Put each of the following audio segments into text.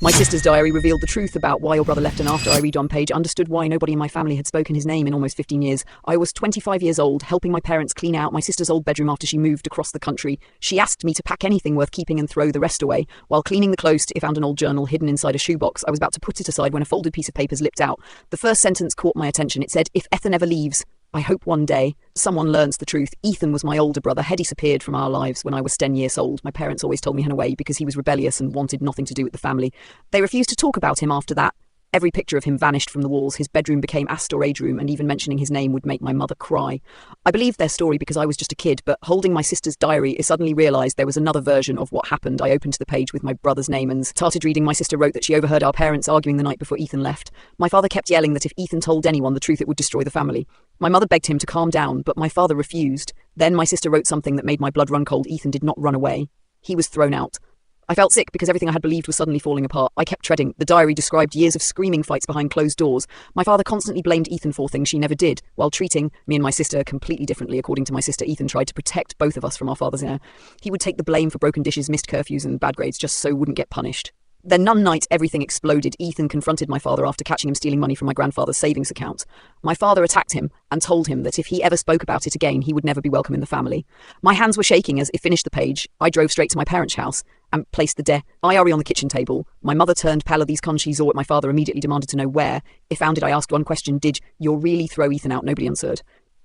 My sister's diary revealed the truth about why your brother left, and after I read one page, understood why nobody in my family had spoken his name in almost 15 years. I was 25 years old, helping my parents clean out my sister's old bedroom after she moved across the country. She asked me to pack anything worth keeping and throw the rest away. While cleaning the clothes, I found an old journal hidden inside a shoebox. I was about to put it aside when a folded piece of paper slipped out. The first sentence caught my attention. It said, "If Ethan ever leaves, I hope one day someone learns the truth. Ethan was my older brother. He disappeared from our lives when I was 10 years old. My parents always told me he ran away because he was rebellious and wanted nothing to do with the family. They refused to talk about him after that. Every picture of him vanished from the walls. His bedroom became a storage room, and even mentioning his name would make my mother cry. I believed their story because I was just a kid, but holding my sister's diary, I suddenly realised there was another version of what happened. I opened the page with my brother's name and started reading. My sister wrote that she overheard our parents arguing the night before Ethan left. My father kept yelling that if Ethan told anyone the truth, it would destroy the family. My mother begged him to calm down, but my father refused. Then my sister wrote something that made my blood run cold. Ethan did not run away. He was thrown out. I felt sick because everything I had believed was suddenly falling apart. I kept treading. The diary described years of screaming fights behind closed doors. My father constantly blamed Ethan for things she never did, while treating me and my sister completely differently. According to my sister, Ethan tried to protect both of us from our father's air. He would take the blame for broken dishes, missed curfews, and bad grades just so wouldn't get punished. Then one night, everything exploded. Ethan confronted my father after catching him stealing money from my grandfather's savings account. My father attacked him and told him that if he ever spoke about it again, he would never be welcome in the family. My hands were shaking as I finished the page. I drove straight to my parents' house and placed the diary on the kitchen table. My mother turned pale at these con. She saw it. My father immediately demanded to know where. If found it, I asked one question: did you really throw Ethan out? Nobody answered.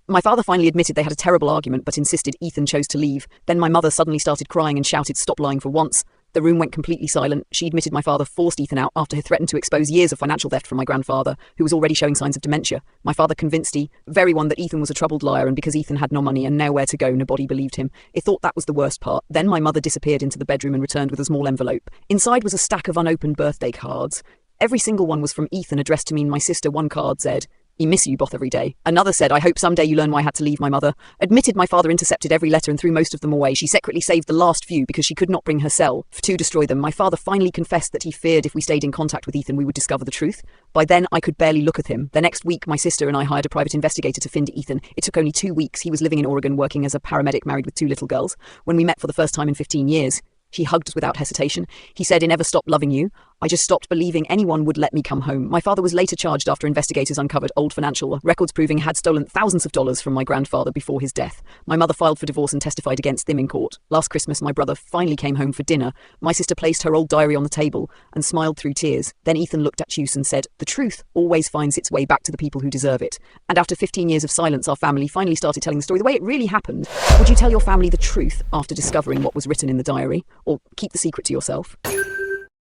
My father finally admitted they had a terrible argument, but insisted Ethan chose to leave. Then my mother suddenly started crying and shouted, "Stop lying for once." The room went completely silent. She admitted my father forced Ethan out after he threatened to expose years of financial theft from my grandfather, who was already showing signs of dementia. My father convinced everyone that Ethan was a troubled liar, and because Ethan had no money and nowhere to go, nobody believed him. He thought that was the worst part. Then my mother disappeared into the bedroom and returned with a small envelope. Inside was a stack of unopened birthday cards. Every single one was from Ethan, addressed to me and my sister. One card said, "I miss you both every day." Another said, "I hope someday you learn why I had to leave." My mother admitted my father intercepted every letter and threw most of them away. She secretly saved the last few because she could not bring herself to destroy them. My father finally confessed that he feared if we stayed in contact with Ethan, we would discover the truth. By then, I could barely look at him. The next week, my sister and I hired a private investigator to find Ethan. It took only 2 weeks. He was living in Oregon, working as a paramedic, married with 2 little girls. When we met for the first time in 15 years, he hugged us without hesitation. He said, "I never stopped loving you. I just stopped believing anyone would let me come home." My father was later charged after investigators uncovered old financial records proving he had stolen thousands of dollars from my grandfather before his death. My mother filed for divorce and testified against him in court. Last Christmas, my brother finally came home for dinner. My sister placed her old diary on the table and smiled through tears. Then Ethan looked at us and said, "The truth always finds its way back to the people who deserve it." And after 15 years of silence, our family finally started telling the story the way it really happened. Would you tell your family the truth after discovering what was written in the diary, or keep the secret to yourself?